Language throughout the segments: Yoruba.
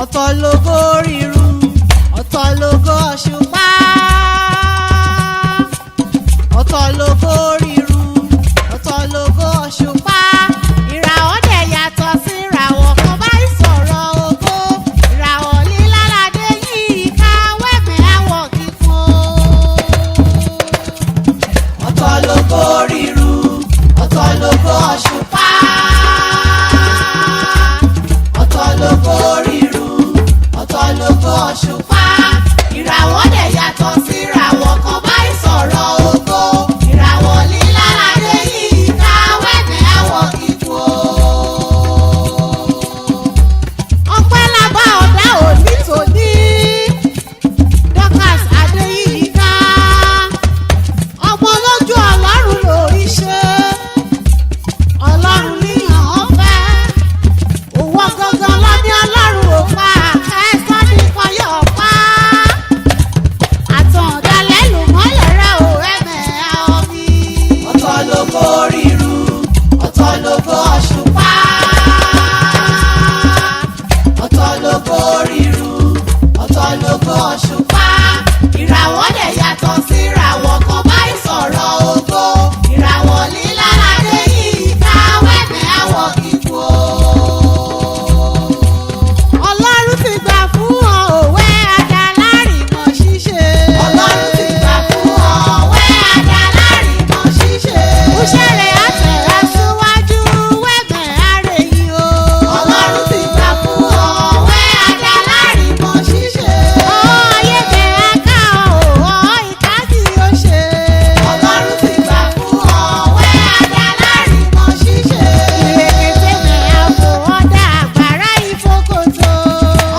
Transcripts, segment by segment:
ọ̀tọ̀ lógo ríru ọ̀tọ̀ lógo òṣùpá ọ̀tọ̀ lógo ríru ọ̀tọ̀ lógo òṣùpá ìràwọ̀ dẹ̀ yàtọ̀ sí ìràwọ̀ kan bá ìsọ̀rọ̀ ògo ìràwọ̀ líláládé yìí ká wẹ́mẹ̀ àwọ̀ kíkún. ọ̀tọ̀ lógo ríru ọ̀tọ̀ lógo òṣùpá ọ̀tọ̀ lógo ríru ọ̀tọ̀ lógo òṣùpá ìràwọ̀ dẹ̀ yàtọ̀ sí ìràwọ̀ kan bá ìsọ̀rọ̀ ògo ìràwọ̀ líláládé yìí ká wẹ́mẹ̀ àwọ̀ kíkún. ọpẹ́ lábá ọ̀dá òní tòní Dorcas Adéyínká ọmọ lójú ọlọ́run lórí ṣe ọlọ́run níyàn án fẹ́ òwò gangan lọ́ní ọlọ́run ò pa ẹ̀sán ní kọyọ̀ pa àtọ̀dálẹ̀ ló mọ́lẹ̀ rẹ̀ ò ẹ̀mẹ̀ àwọn mi. ọ̀tọ̀ lógo ríru ọ̀tọ̀ lógo òṣùpá ọ̀tọ̀ lógo ríru ọ̀tọ̀ lógo òṣùpá ìràwọ̀ dẹ̀ yàtọ̀ sí ìràwọ̀ kan bá ìsọ̀rọ̀ ògo ìràwọ̀ líláládé yìí ká wẹ́mẹ̀ àwọ̀ kíkún. ọlọ́run ti gbà fún ọ òwe adalárìmọ̀ ṣíṣe. ọlọ́run ti gbà fún ọ òwe adalárìmọ̀ ṣíṣe. òṣèré àtẹ̀rẹ́ síwájú wẹ́mẹ̀ àrè yìí o. ọlọ́run ti gbà fún ọ òwe adalárìmọ̀ ṣíṣe. ayédè aká o ìka tí ó ṣe. ọlọ́run ti gbà fún ọ òwe adalárìmọ̀ ṣíṣe. ìrèkété mẹ́ àpò ọ̀dà àgbàrá ìfòkòtò.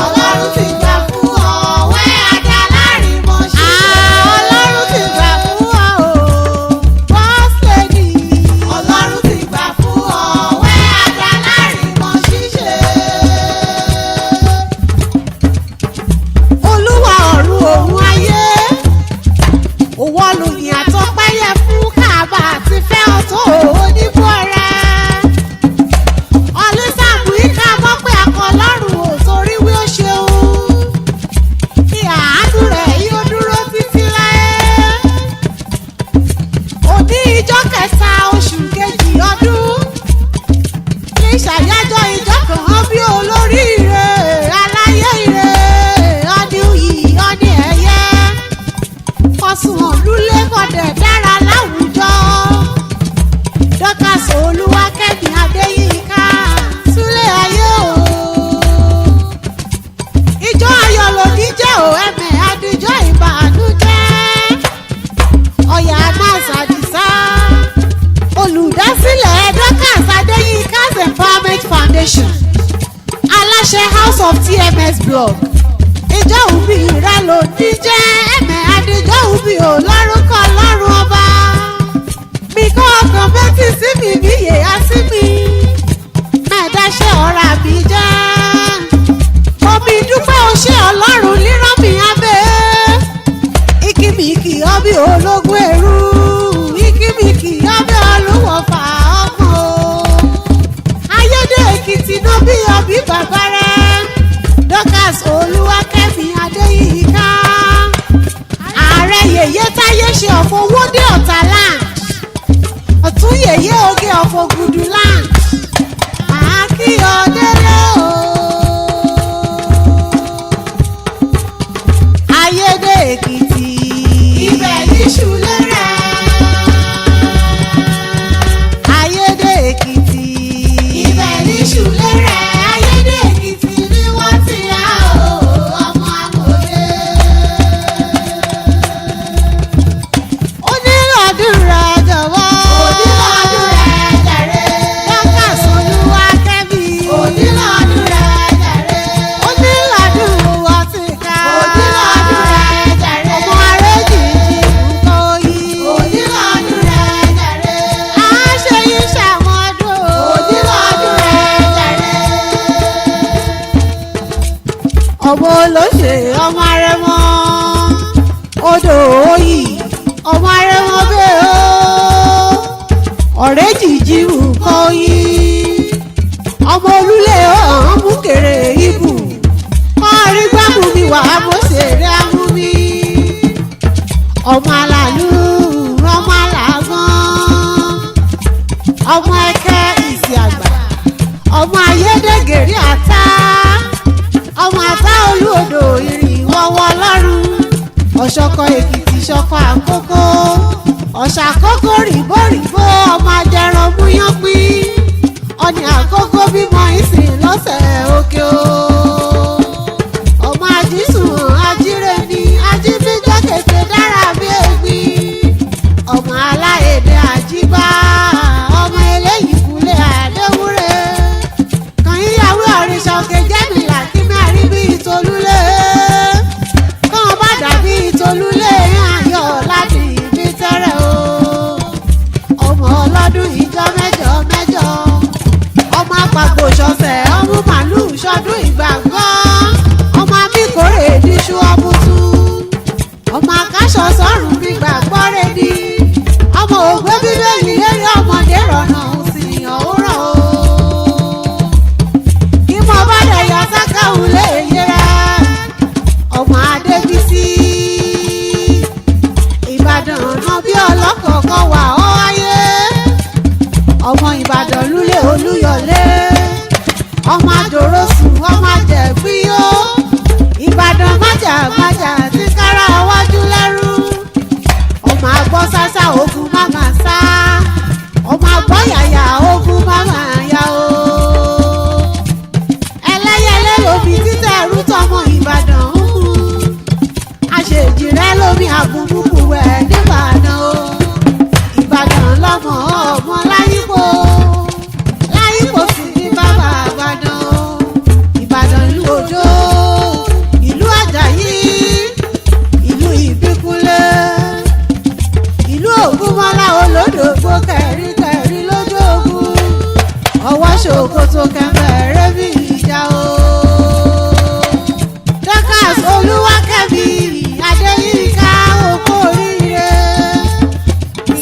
ọlọ́run ti gbà fún ọ òwe adalárìmọ̀ ṣíṣe. ọlọ́run ti gbà fún ọ boss lady. ọlọ́run ti gbà fún ọ òwe adalárìmọ̀ ṣíṣe. olúwa ọ̀run òun ayé òwò lòyìn àtọ́pẹ́yẹ fún káàbà àti fẹ́ ọ̀tọ̀ oníbọ̀ rẹ̀ ọ̀lẹ́sàmù ìka mọ́ pé akọlọ́run ò torí wí ó ṣeun kí àánú rẹ̀ yóò dúró títí láé òní ìjọ kẹta oṣù kejì ọdún ní ìṣàyájọ́ ìjọ kan bí olóríire aláyé ire ọdún yìí ọdún ẹ̀yẹ fọsùn òlúlé kọ̀dẹ̀ dára láwùjọ Dorcas Olúwakẹ́mi Adéyínká Súlé ayé o ìjọ ayọ̀ lòdì jẹ́ ò ẹ̀mẹ̀ adijọ́ ìbànújẹ́ ọ̀yà nas àdìsá olùdásílẹ̀ Dorcas Adéyínká's Empowerment Foundation aláṣẹ House of TMS blog ìjọ òbí rẹ lòdì jẹ́ ẹ̀mẹ̀ adijọ́ òbí ò lórúkọ lọ́rùn ọba mi kọ́ ọkàn bẹ́tì sí mi bí yèyá sí mi mẹ́ẹ̀dáṣẹ́ ọ̀rá mi jẹ́ omi dúpẹ́ òṣè ọlọ́run lírọ́ mi abẹ́ ikimiki ọbí ológun ẹ̀rú ikimiki ọbí olúwọ̀fà ọmọ Ayédè-Ekiti náà bí ọbí bàbá rẹ̀ Dorcas Olúwakẹ́mi Adéyínká ààrẹ yèyé táyé ṣe ọ̀fọ̀ owó dé ọ̀tà land ọ̀tún yèyé oge ọ̀fọ̀ gùdù land àákí ọ̀dẹ́lẹ̀ o. Ayédè-Ekiti ibẹ̀ níṣu lérè. Ayédè-Ekiti ibẹ̀ níṣu lérè. Ayédè-Ekiti ni wọ́n ti yá o ọmọ amòye. Onílọ̀dúnrà jọ̀wọ́. Onílọ̀dúnrà jàre. Dorcas Olúwakẹ́mi. Onílọ̀dúnrà jàre. Onílọ̀dúnrà ti ká. Onílọ̀dúnrà jàre. Ọmọ arẹ́jì ti nǹkan oyin. Onílọ̀dúnrà jàre. Àṣeyí ṣàmọ́dún. Onílọ̀dúnrà jàre. Ọmọ olóṣè ọmọ arẹmọ odò òyì ọmọ arẹmọ bẹ́ẹ̀ o ọ̀rẹ́ jìjì nǹkan oyin ọmọ olúlé ọ̀hún mú kéré ibù ọmọ ayédègèrí àtá ọmọ àtá olúodò ìrìn wọ́wọ́ lọ́rùn ọ̀ṣọ́kọ èkìtì ṣọkọ àkókò ọ̀ṣà àkókò rìbórìbó ọmọ ajẹran múyánpín ọ̀nì àkókò bímọ ìsìn lọ́sẹ̀ òkè o ọmọ ajísùn ajíre ni ajíbíjọ́ kèké dára bí ègbín ọmọ aláèdè àjíbá ọmọ eléyìí kúlé àdéwúre kàn yíyàwó òrìṣà òkè jẹ́mìlà kí mẹ́rin bí ìtòlúlé kàn bá dàbí ìtòlúlé ayọ̀ láti ìbí tẹ́rẹ̀ o ọmọ ọlọ́dún ìjọ mẹ́jọ mẹ́jọ ọmọ àpapọ̀ ṣọ̀fẹ̀ ọmọ màlúù ṣọdún ìgbàgbọ́ ọmọ amíkórè níṣu ọmútú ọmọ akáṣọ sọ́run gbígbàgbọ́ rẹ̀ ni ọmọ ògbé bíbélì lérí ọmọdé rọ̀nà òsìn òwúrọ̀ o kí mo bá dẹ̀ yọ sákàhùn lè yẹra ọmọ adébísí ìbàdàn ọ̀nà bí ọlọ́kọ̀ọ̀kan wà ọ́ wáyé ọmọ ìbàdàn lúlé olúyọ̀lé ọmọ àjòròsùn ọmọ àjẹ̀gbíyó ìbàdàn májàmájà tí kára wájú lẹ́rú ọmọ àgbọ̀ sásá ogun máma sá ọmọ àgbọ̀ yàyà ogun máma yá o ẹlẹ́yẹlé lomi títẹ̀ ẹrú tọmọ ìbàdàn ń mú àṣejì rẹ lómi àbùmùkù ẹ̀ níbàdàn o ìbàdàn lọ́mọ ọmọ láyípo láyípo sì ní bàbá àbàdàn o ìbàdàn ìlú òjò ìlú àjàyí ìlú ìbíkúnlé ìlú ògúnmọ́lá olódògbò kẹ̀ríkẹ̀rí lójú ogun ọwọ́ ṣòkòtò kẹfẹ́rẹ́ bí ìjà o Dorcas olúwakẹ́mi adéyínká òkú oríire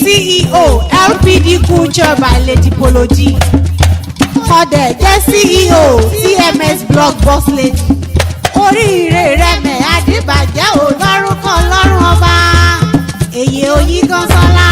CEO LPD Culture by Lady Pology kọ́dẹ̀ jẹ́ CEO TMS Blog Boss Lady oríire rẹ̀mẹ̀ adébàjẹ́ ò lọ́rùn kan lọ́rùn ọba èyí oyin gan sọ́lá